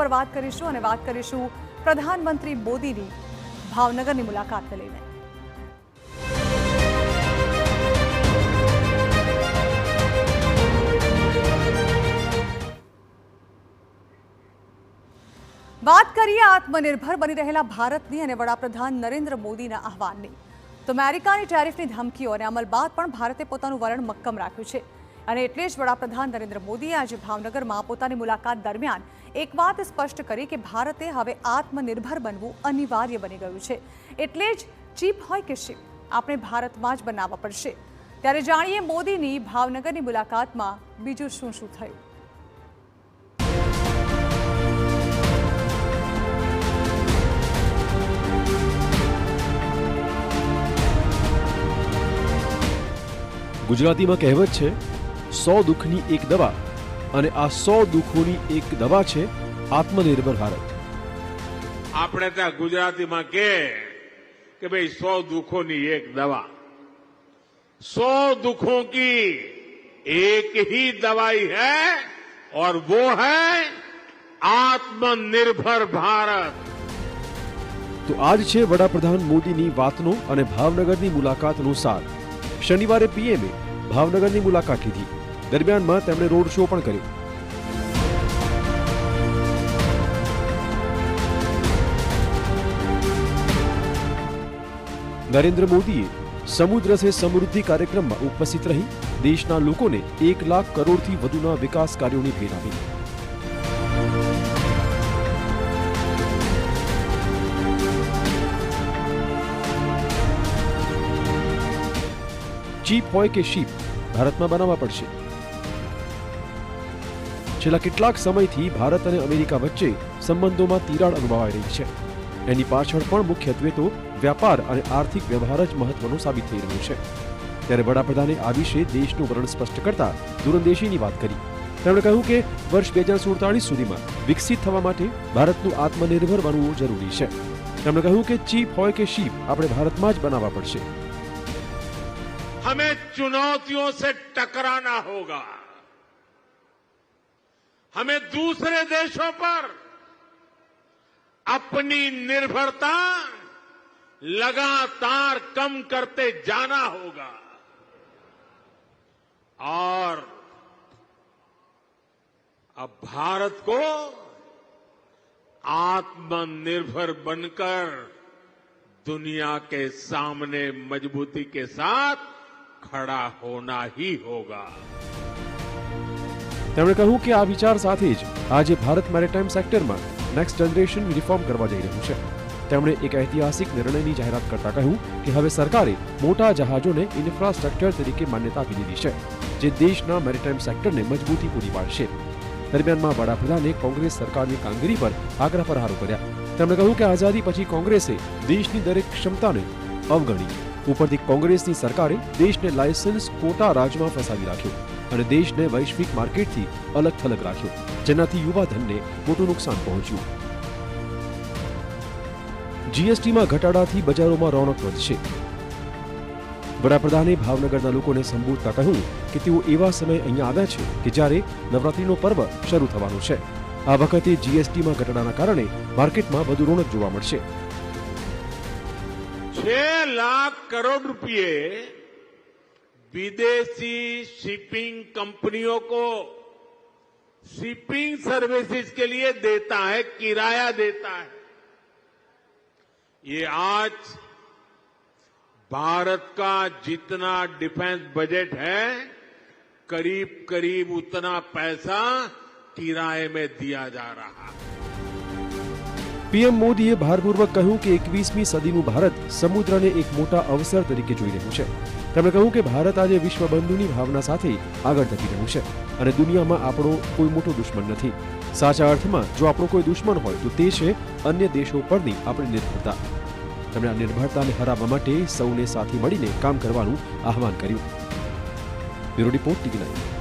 પર વાત કરીશું અને વાત કરીશું પ્રધાનમંત્રી મોદીની ભાવનગરની મુલાકાતને લઈને। વાત કરીએ આત્મનિર્ભર બની રહેલા ભારતની અને વડાપ્રધાન નરેન્દ્ર મોદીના આહવાનની। તો અમેરિકાની ટેરિફની ધમકીઓ અને અમલ બાદ પણ ભારતે પોતાનું વલણ મક્કમ રાખ્યું છે અને એટલે જ વડાપ્રધાન નરેન્દ્ર મોદીએ આજે ભાવનગરમાં પોતાની મુલાકાત દરમિયાન એક વાત સ્પષ્ટ કરી કે ભારતે હવે આત્મનિર્ભર બનવું અનિવાર્ય બની ગયું છે। એટલે જ ચીપ હોય કે શિપ આપણે ભારતમાં જ બનાવવા પડશે। ત્યારે જાણીએ મોદીની ભાવનગરની મુલાકાતમાં બીજું શું શું થયું। ગુજરાતીમાં કહેવત છે 100 દુઃખની એક દવા અને આ 100 દુઃખોની એક દવા છે આત્મનિર્ભર ભારત। આપણે ત્યાં ગુજરાતીમાં કે ભાઈ 100 દુઃખોની એક દવા, 100 दुखों की एक ही दवाई है और वो है आत्मनिर्भर भारत। તો આજ છે વડાપ્રધાન મોદીની વાતનો અને ભાવનગરની મુલાકાતનો સાર। શનિવારે પીએમએ ભાવનગરની મુલાકાત લીધી। દરમિયાનમાં તેમણે રોડ શો પણ કર્યો। નરેન્દ્ર મોદીએ સમુદ્ર સે સમૃદ્ધિ કાર્યક્રમમાં ઉપસ્થિત રહી દેશના લોકોને 1 લાખ કરોડથી વધુના વિકાસ કાર્યોની ભેટ આપી। ચીપ હોય કે શીપ ભારતમાં બનાવવા પડશે। છેલ્લા કેટલાક સમયથી ભારત અને અમેરિકા વચ્ચે સંબંધોમાં તિરાડ અનુભવાઈ રહી છે। એની પાછળ પણ મુખ્યત્વે તો વ્યાપાર અને આર્થિક વ્યવહાર જ મહત્વનો સાબિત થઈ રહ્યો છે। ત્યારે વડાપ્રધાને આ વિશે દેશનું વલણ સ્પષ્ટ કરતા દૂરંદેશીની વાત કરી। તેમણે કહ્યું કે વર્ષ 2047 સુધીમાં વિકસિત થવા માટે ભારતનું આત્મનિર્ભર બનવું જરૂરી છે। તેમણે કહ્યું કે ચીપ હોય કે શીપ આપણે ભારતમાં જ બનાવવા પડશે। हमें चुनौतियों से टकराना होगा। हमें दूसरे देशों पर अपनी निर्भरता लगातार कम करते जाना होगा और अब भारत को आत्मनिर्भर बनकर दुनिया के सामने मजबूती के साथ खड़ा होना ही होगा। તેમણે કહ્યું કે આ વિચાર સાથે જ આજે ભારત મેરીટાઈમ સેક્ટરમાં નેક્સ્ટ જનરેશન રિફોર્મ કરવા જઈ રહ્યું છે। તેમણે એક ઐતિહાસિક નિર્ણયની જાહેરાત કરતા કહ્યું કે હવે સરકારે મોટા જહાજોને ઇન્ફ્રાસ્ટ્રક્ચર તરીકે માન્યતા આપી દીધી છે જે દેશના મેરીટાઈમ સેક્ટરને મજબૂતી પૂરી પાડશે। દરમિયાનમાં વડાપ્રધાને કોંગ્રેસ સરકારની કામગીરી પર આગ્રહ પ્રહારો કર્યા। તેમણે કહ્યું કે આઝાદી પછી કોંગ્રેસે દેશની દરેક ક્ષમતાને અવગણી। ઉપરથી કોંગ્રેસની સરકારે દેશને લાયસન્સ કોટા રાજમાં ફસાવી રાખ્યો અને દેશને વૈશ્વિક માર્કેટથી અલગ થલગ રાખ્યો જેનાથી યુવા ધનને મોટું નુકસાન પહોંચ્યું। જીએસટીમાં ઘટાડાથી બજારોમાં રોનક વધશે। વડાપ્રધાને ભાવનગરના લોકોને સંબોધતા કહ્યું કે તેઓ એવા સમય અહીંયા આવ્યા છે કે જ્યારે નવરાત્રીનો પર્વ શરૂ થવાનો છે। આ વખતે જીએસટીમાં ઘટાડાના કારણે માર્કેટમાં વધુ રોનક જોવા મળશે। 6 लाख करोड़ रुपए विदेशी शिपिंग कंपनियों को शिपिंग सर्विसेज के लिए देता है, किराया देता है। ये आज भारत का जितना डिफेंस बजट है करीब करीब उतना पैसा किराए में दिया जा रहा है। પીએમ મોદીએ ભારપૂર્વક કહ્યું કે 21મી સદીનું ભારત સમુદ્રને એક મોટા અવસર તરીકે જોઈ રહ્યું છે। તેમણે કહ્યું કે ભારત આજે વિશ્વબંધુની ભાવના સાથે આગળ ધકી રહ્યું છે અને દુનિયામાં આપણો કોઈ મોટો દુશ્મન નથી। સાચા અર્થમાં જો આપણો કોઈ દુશ્મન હોય તો તે છે અન્ય દેશો પરની આપણી નિર્ભરતા। તેમણે આ નિર્ભરતાને હરાવવા માટે સૌને સાથે મળીને કામ કરવાનું આહવાન કર્યું। Bureau report TV9।